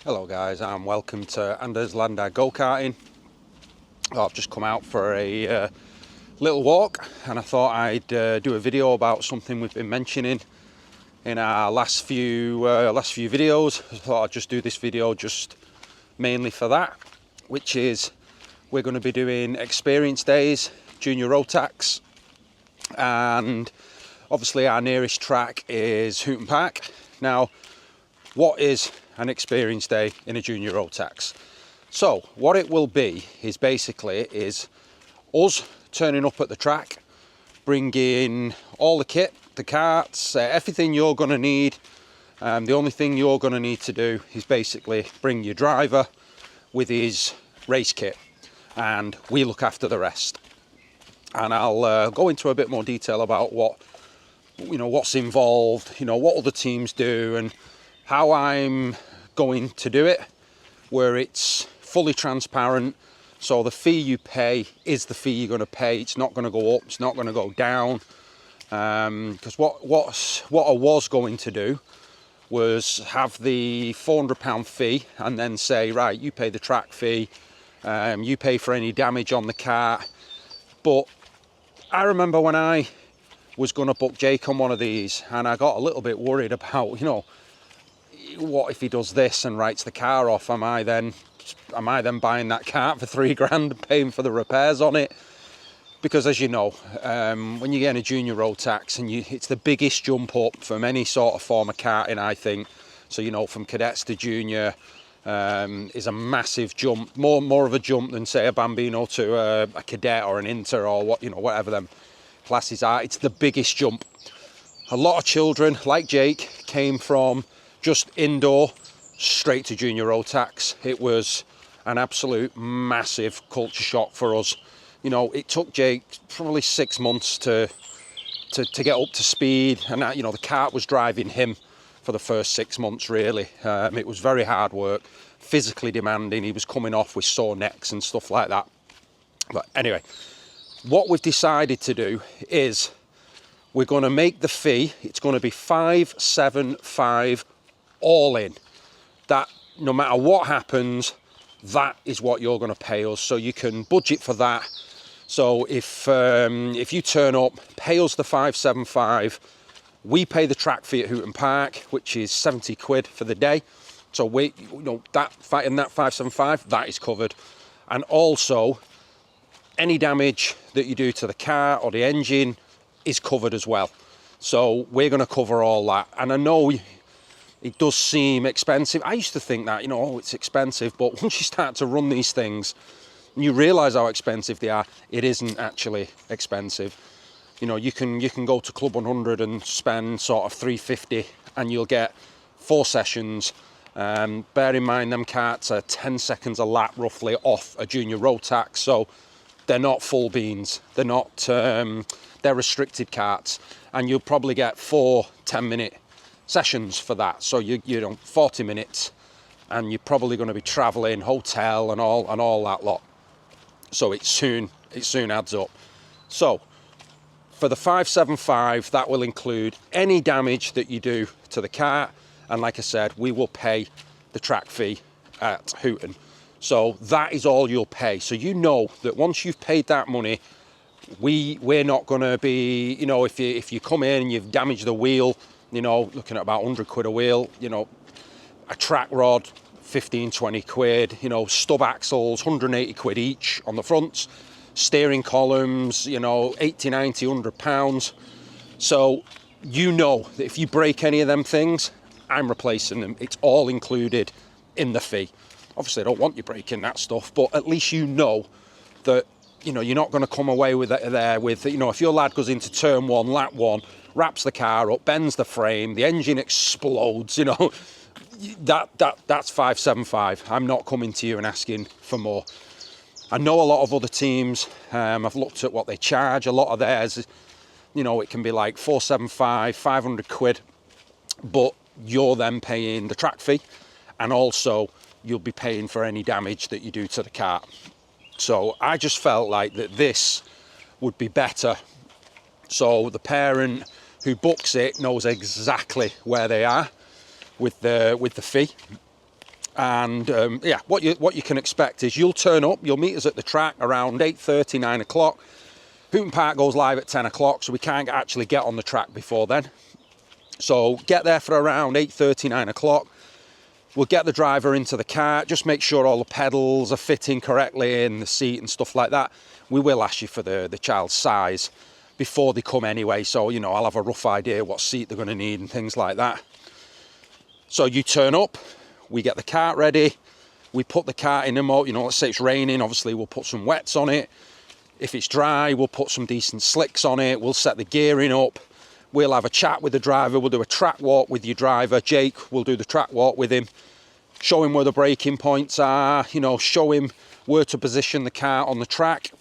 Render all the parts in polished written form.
Hello guys, and welcome to Anders Landa Go-Karting. I've just come out for a little walk, and I thought I'd do a video about something we've been mentioning in our last few videos. I thought I'd just do this video just mainly for that, which is we're going to be doing experience days, Junior Rotax, and obviously our nearest track is Hooton Park. Now, what is an experience day in a Junior Rotax? So what it will be is basically us turning up at the track, bringing all the kit, the karts, everything you're going to need. The only thing you're going to need to do is basically bring your driver with his race kit, and we look after the rest. And I'll go into a bit more detail about what's involved, what other teams do, and how I'm going to do it, where it's fully transparent. So the fee you pay is the fee you're going to pay. It's not going to go up, it's not going to go down. Because what I was going to do was have the £400 fee and then say, right, you pay the track fee, you pay for any damage on the kart. But I remember when I was going to book Jake on one of these, and I got a little bit worried about, what if he does this and writes the car off? Am I then buying that kart for £3 and paying for the repairs on it? Because as you know, when you get in a Junior Rotax, and it's the biggest jump up from any sort of form of karting, I think. So from cadets to junior is a massive jump, more of a jump than say a Bambino to a cadet or an Inter or whatever them classes are. It's the biggest jump. A lot of children like Jake came from just indoor straight to Junior Rotax. It was an absolute massive culture shock for us. It took Jake probably 6 months to get up to speed, and the kart was driving him for the first 6 months really. It was very hard work, physically demanding. He was coming off with sore necks and stuff like that. But anyway, what we've decided to do is we're going to make the fee, it's going to be 575 all in. That no matter what happens, that is what you're going to pay us. So you can budget for that. So if you turn up, pay us the 575, we pay the track fee at Hooton Park, which is 70 quid for the day. So that 575, that is covered. And also any damage that you do to the car or the engine is covered as well. So we're going to cover all that. And I know it does seem expensive. I used to think that, it's expensive, but once you start to run these things and you realise how expensive they are, it isn't actually expensive. You can go to Club 100 and spend sort of 350 and you'll get 4 sessions. Bear in mind, them karts are 10 seconds a lap roughly off a Junior Rotax, so they're not full beans. They're not, they're restricted karts, and you'll probably get 4 10-minute sessions for that. So you 40 minutes, and you're probably going to be traveling, hotel and all that lot. So it soon adds up. So for the 575, that will include any damage that you do to the car, and like I said, we will pay the track fee at Hooton. So that is all you'll pay. So that once you've paid that money, we're not going to be, if you come in and you've damaged the wheel, looking at about 100 quid a wheel, a track rod, 15, 20 quid, stub axles, 180 quid each on the fronts, steering columns, 80, 90, 100 pounds. So that if you break any of them things, I'm replacing them. It's all included in the fee. Obviously I don't want you breaking that stuff, but at least that you're not going to come away with it there with, if your lad goes into turn 1, lap 1, wraps the car up, bends the frame, the engine explodes, that's 575. I'm not coming to you and asking for more. I know a lot of other teams, I've looked at what they charge. A lot of theirs, it can be like 475, 500 quid, but you're then paying the track fee, and also you'll be paying for any damage that you do to the car. So I just felt like that this would be better. So the parent who books it knows exactly where they are with the fee, And yeah, what you can expect is you'll turn up, you'll meet us at the track around 8:30, 9 o'clock. Hooton Park goes live at 10 o'clock, so we can't actually get on the track before then. So get there for around 8:30, 9 o'clock. We'll get the driver into the kart, just make sure all the pedals are fitting correctly in the seat and stuff like that. We will ask you for the child's size before they come anyway, so, you know, I'll have a rough idea what seat they're going to need and things like that. So you turn up, we get the kart ready, we put the kart in the motor, you know, let's say it's raining, obviously we'll put some wets on it. If it's dry, we'll put some decent slicks on it, we'll set the gearing up, we'll have a chat with the driver, we'll do a track walk with your driver, Jake will do the track walk with him, show him where the braking points are, you know, show him where to position the kart on the track.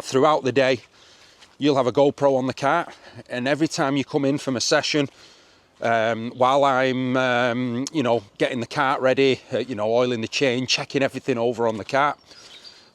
Throughout the day, you'll have a GoPro on the kart, and every time you come in from a session, while I'm, you know, getting the kart ready, you know, oiling the chain, checking everything over on the kart,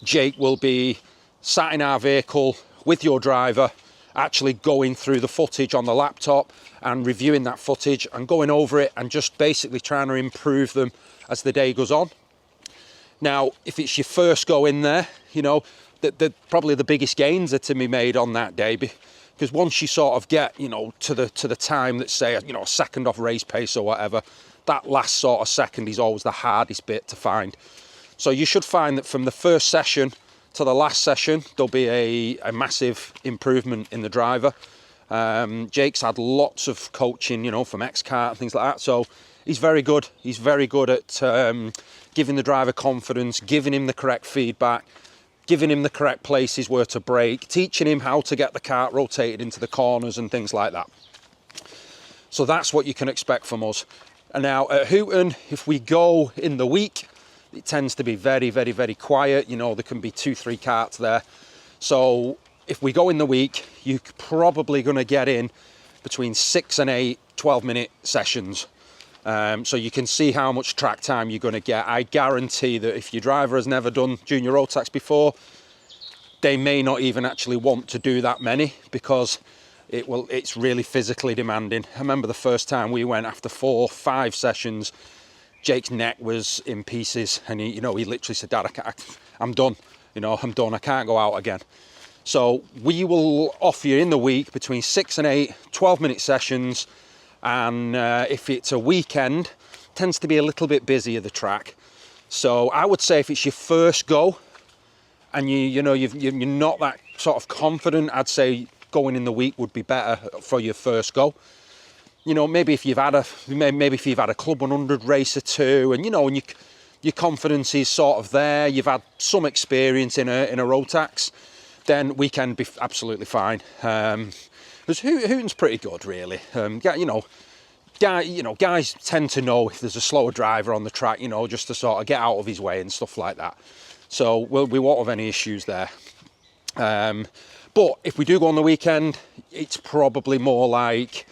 Jake will be sat in our vehicle with your driver, actually going through the footage on the laptop and reviewing that footage and going over it and just basically trying to improve them as the day goes on. Now, if it's your first go in there, you know, probably the biggest gains are to be made on that day, because once you sort of get, you know, to the time that, say, you know, a second off race pace or whatever, that last sort of second is always the hardest bit to find. So you should find that from the first session to the last session, there'll be a massive improvement in the driver. Jake's had lots of coaching, you know, from X-Kart and things like that, so he's very good. He's very good at giving the driver confidence, giving him the correct feedback, giving him the correct places where to brake, teaching him how to get the kart rotated into the corners and things like that. So that's what you can expect from us. And now at Hooton, if we go in the week, it tends to be very, very, very quiet. You know, there can be 2-3 karts there. So if we go in the week, you're probably going to get in between 6 and 8 12-minute sessions. So you can see how much track time you're going to get. I guarantee that if your driver has never done Junior Rotax before, they may not even actually want to do that many, because it's really physically demanding. I remember the first time we went, after 4-5 sessions, Jake's neck was in pieces, and he literally said, "Dad, I'm done. You know, I'm done. I can't go out again." So we will offer you in the week between 6 and 8 12-minute sessions. And if it's a weekend, tends to be a little bit busier, the track. So I would say if it's your first go and you're not that sort of confident, I'd say going in the week would be better for your first go. You know, maybe if you've had a Club 100 race or two, and you know, and your confidence is sort of there, you've had some experience in a Rotax, then we can be absolutely fine. Because Hooton's pretty good, really. Guys tend to know if there's a slower driver on the track, you know, just to sort of get out of his way and stuff like that. So we won't have any issues there. But if we do go on the weekend, it's probably more like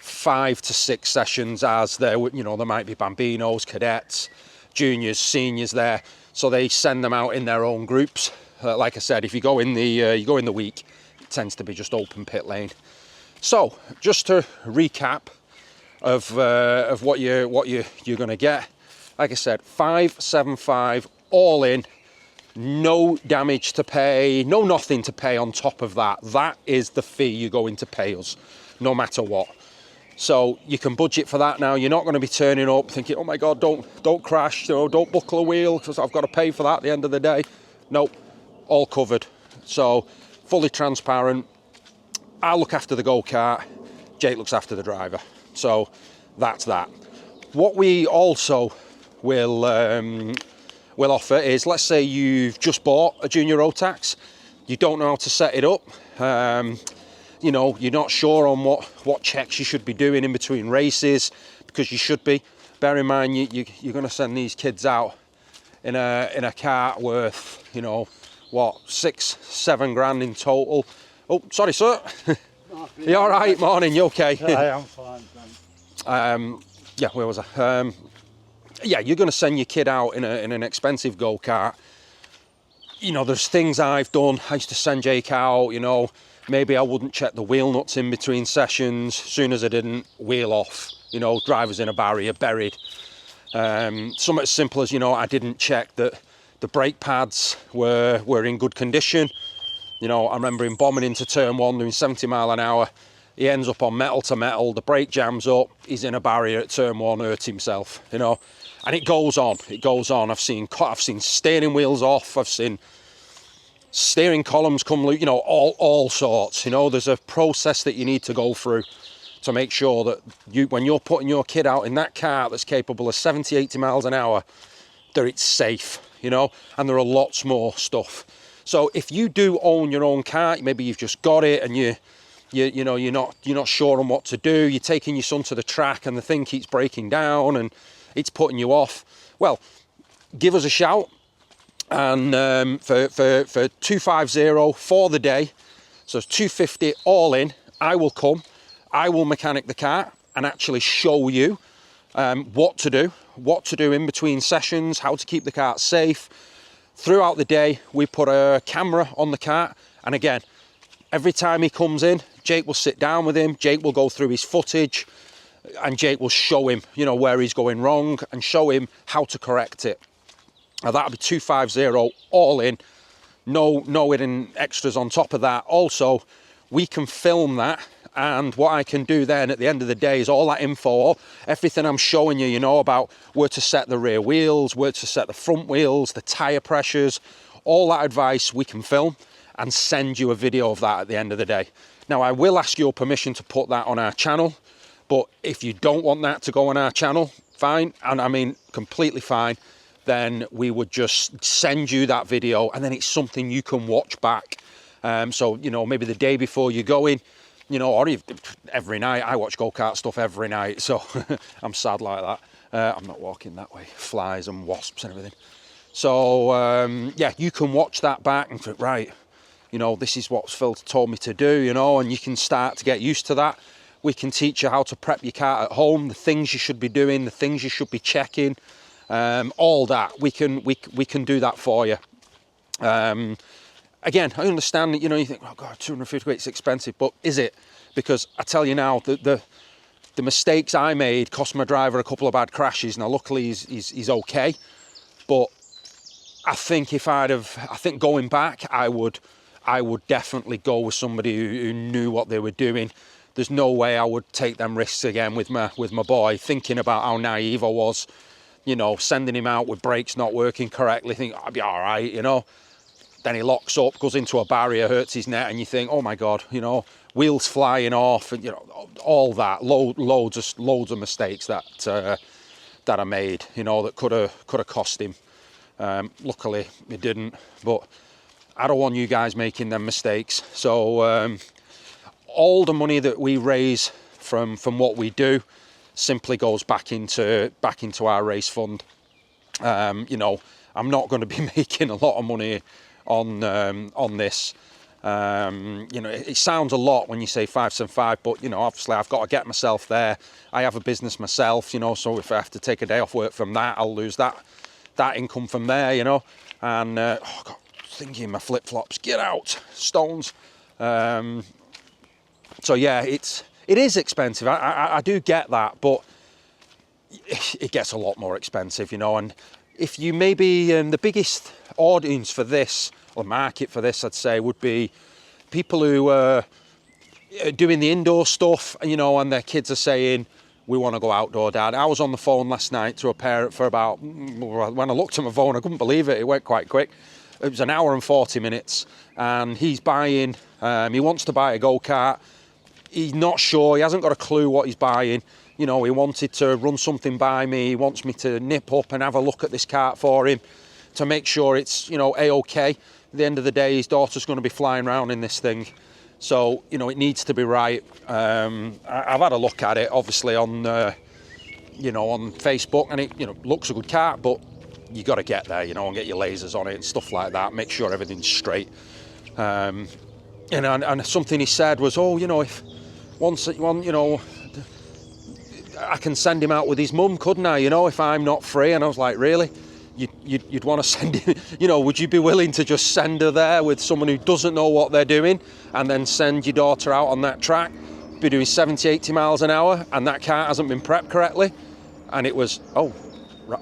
5 to 6 sessions, as there might be bambinos, cadets, juniors, seniors there. So they send them out in their own groups. Like I said, if you go in the week, it tends to be just open pit lane. So just to recap of what you're going to get, like I said, 575 all in, no damage to pay, no nothing to pay on top of that. That is the fee you're going to pay us, no matter what. So you can budget for that now. You're not going to be turning up thinking, "Oh my God, don't crash, you know, don't buckle a wheel because I've got to pay for that at the end of the day." Nope, all covered. So fully transparent. I look after the go-kart, Jake looks after the driver. So that's that. What we also will offer is, let's say you've just bought a Junior Rotax, you don't know how to set it up, you know, you're not sure on what checks you should be doing in between races, because you should be. Bear in mind, you're going to send these kids out in a kart worth, you know, what, 6-7 grand in total. Oh, sorry, sir. You all right? Morning, you okay? Yeah, I'm fine, thanks. Yeah, where was I? Yeah, you're going to send your kid out in an expensive go-kart. You know, there's things I've done. I used to send Jake out, you know, maybe I wouldn't check the wheel nuts in between sessions. As soon as I didn't, wheel off. You know, drivers in a barrier, buried. Something as simple as, you know, I didn't check that the brake pads were in good condition. You know, I remember him bombing into turn 1 doing 70 mile an hour. He ends up on metal to metal, the brake jams up, he's in a barrier at turn 1, hurt himself, you know. And it goes on, it goes on. I've seen steering wheels off, I've seen steering columns come loose, you know, all sorts. You know, there's a process that you need to go through to make sure that when you're putting your kid out in that car that's capable of 70, 80 miles an hour, that it's safe, you know. And there are lots more stuff. So if you do own your own car, maybe you've just got it and you know, you're not sure on what to do, you're taking your son to the track and the thing keeps breaking down and it's putting you off, well, give us a shout. And for 250 for the day, so it's 250 all in, I will come, I will mechanic the car and actually show you what to do in between sessions, how to keep the car safe. Throughout the day, we put a camera on the car, and again, every time he comes in, Jake will sit down with him, Jake will go through his footage, and Jake will show him, you know, where he's going wrong and show him how to correct it. Now that'll be 250 all in, no hidden extras on top of that. Also, we can film that, and what I can do then at the end of the day is all that info, everything I'm showing you, you know, about where to set the rear wheels, where to set the front wheels, the tyre pressures, all that advice we can film and send you a video of that at the end of the day. Now, I will ask your permission to put that on our channel, but if you don't want that to go on our channel, fine, and I mean completely fine, then we would just send you that video and then it's something you can watch back. So, you know, maybe the day before you go in, you know, or every night. I watch go-kart stuff every night, so I'm sad like that. I'm not walking that way, flies and wasps and everything. So, yeah, you can watch that back and think, right, you know, this is what Phil told me to do, you know, and you can start to get used to that. We can teach you how to prep your car at home, the things you should be doing, the things you should be checking, all that. We can do that for you. Again, I understand that, you know, you think, oh God, 250 quid, it's expensive, but is it? Because I tell you now, the mistakes I made cost my driver a couple of bad crashes. Now, luckily, he's okay. But I think going back, I would definitely go with somebody who knew what they were doing. There's no way I would take them risks again with my boy, thinking about how naive I was, you know, sending him out with brakes not working correctly, think I'll be all right, you know. Then he locks up, goes into a barrier, hurts his neck, and you think, oh my God, you know, wheels flying off, and you know, all that, loads of mistakes that I made, you know, that could have cost him. Luckily, it didn't, but I don't want you guys making them mistakes. So all the money that we raise from what we do simply goes back into our race fund. You know, I'm not going to be making a lot of money on this. You know, it sounds a lot when you say 575, but you know, obviously I've got to get myself there. I have a business myself, you know, so if I have to take a day off work from that, I'll lose that income from there, you know. And oh God, thinking my flip-flops, get out, stones. So yeah, it is expensive. I do get that, but it gets a lot more expensive, you know. And if you maybe the biggest audience for this, or market for this, I'd say, would be people who are doing the indoor stuff, you know, and their kids are saying, we want to go outdoor, Dad. I was on the phone last night to a parent for about, when I looked at my phone, I couldn't believe it. It went quite quick. It was an hour and 40 minutes, and he's buying, he wants to buy a go-kart. He's not sure, he hasn't got a clue what he's buying. You know, he wanted to run something by me. He wants me to nip up and have a look at this kart for him to make sure it's, you know, A-okay. At the end of the day, his daughter's going to be flying around in this thing. So, you know, it needs to be right. I've had a look at it, obviously, on, you know, on Facebook, and it, you know, looks a good kart, but you got to get there, you know, and get your lasers on it and stuff like that. Make sure everything's straight. And something he said was, oh, you know, if once, you know, I can send him out with his mum, couldn't I, you know, if I'm not free? And I was like, really? You'd want to send him, you know, would you be willing to just send her there with someone who doesn't know what they're doing, and then send your daughter out on that track, be doing 70, 80 miles an hour, and that car hasn't been prepped correctly? And it was, oh,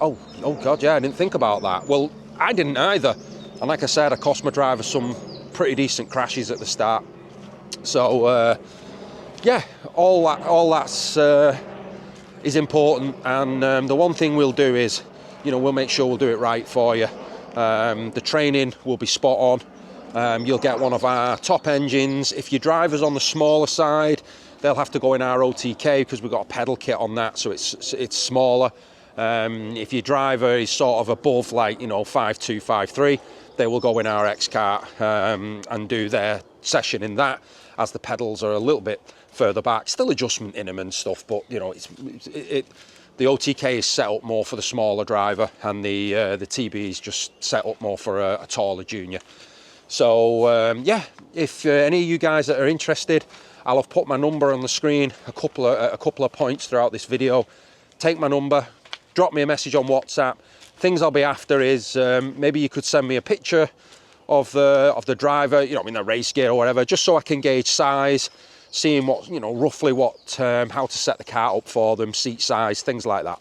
Oh God, yeah, I didn't think about that. Well, I didn't either. And like I said, I cost my driver some pretty decent crashes at the start. So yeah, all that's is important. And the one thing we'll do is, you know, we'll make sure we'll do it right for you. The training will be spot on. You'll get one of our top engines. If your driver's on the smaller side, they'll have to go in our OTK because we've got a pedal kit on that, so it's smaller. If your driver is sort of above, like, you know, 5'2", 5'3", they will go in our X-Kart and do their session in that, as the pedals are a little bit further back. Still adjustment in them and stuff, but, you know, the OTK is set up more for the smaller driver, and the TB is just set up more for a taller junior. So yeah, if any of you guys that are interested, I'll have put my number on the screen a couple of points throughout this video. Take my number, drop me a message on WhatsApp. Things I'll be after is maybe you could send me a picture of the driver, you know, in the race gear or whatever, just so I can gauge size, seeing what, you know, roughly what how to set the kart up for them, seat size, things like that.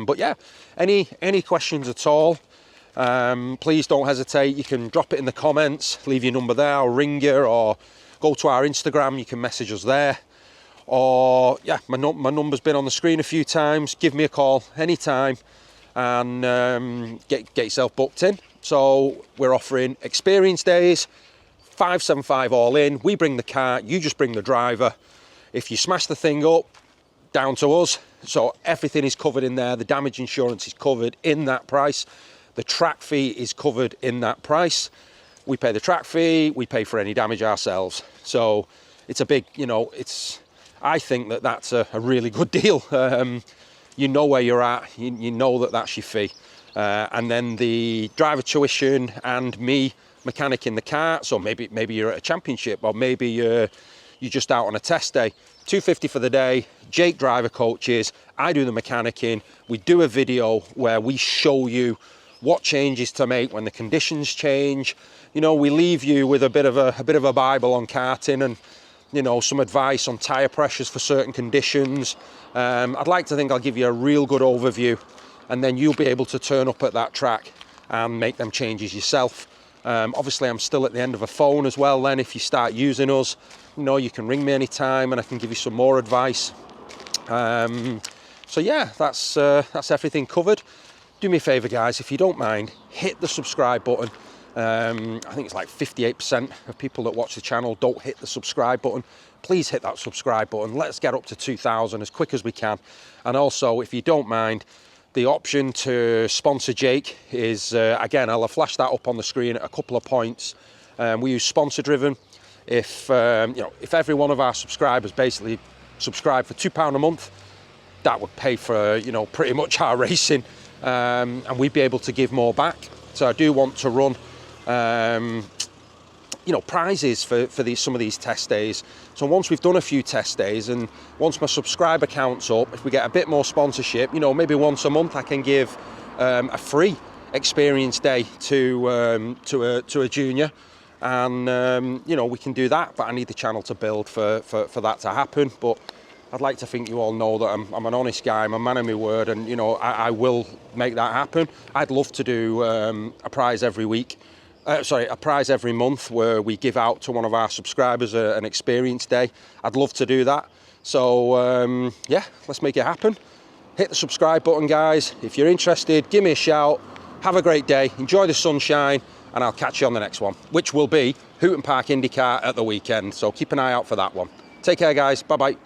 But yeah, any questions at all, please don't hesitate. You can drop it in the comments, leave your number there, I'll ring you, or go to our Instagram, you can message us there. Or yeah, my number's been on the screen a few times. Give me a call anytime and get yourself booked in. So we're offering experience days, 575 all in. We bring the car, you just bring the driver. If you smash the thing up, down to us. So everything is covered in there. The damage insurance is covered in that price. The track fee is covered in that price. We pay the track fee, we pay for any damage ourselves. So it's a big, you know, I think that's a really good deal. You know where you're at, you know that that's your fee. And then the driver tuition and me mechanicking the kart. So maybe you're at a championship, or maybe you're just out on a test day. $250 for the day. Jake driver coaches, I do the mechanicking. We do a video where we show you what changes to make when the conditions change. You know, we leave you with a bit of a Bible on karting, and, you know, some advice on tyre pressures for certain conditions. I'd like to think I'll give you a real good overview, and then you'll be able to turn up at that track and make them changes yourself. Obviously, I'm still at the end of a phone as well. Then if you start using us, you know, you can ring me anytime and I can give you some more advice. So yeah, that's everything covered. Do me a favor, guys, if you don't mind, hit the subscribe button. I think it's like 58% of people that watch the channel don't hit the subscribe button. Please hit that subscribe button. Let's get up to 2,000 as quick as we can. And also, if you don't mind, the option to sponsor Jake is, again, I'll have flashed that up on the screen at a couple of points. We use sponsor driven. If you know, if every one of our subscribers basically subscribe for £2 a month, that would pay for, you know, pretty much our racing. And we'd be able to give more back. So I do want to run, you know, prizes for some of these test days. So once we've done a few test days, and once my subscriber count's up, if we get a bit more sponsorship, you know, maybe once a month I can give a free experience day to a junior, and you know, we can do that. But I need the channel to build for that to happen. But I'd like to think you all know that I'm an honest guy, I'm a man of my word, and, you know, I will make that happen. I'd love to do a prize every week, a prize every month where we give out to one of our subscribers an experience day. I'd love to do that. So yeah, let's make it happen. Hit the subscribe button, guys. If you're interested, give me a shout. Have a great day, enjoy the sunshine, and I'll catch you on the next one, which will be Hooton Park IndyCar at the weekend. So keep an eye out for that one. Take care, guys. Bye-bye.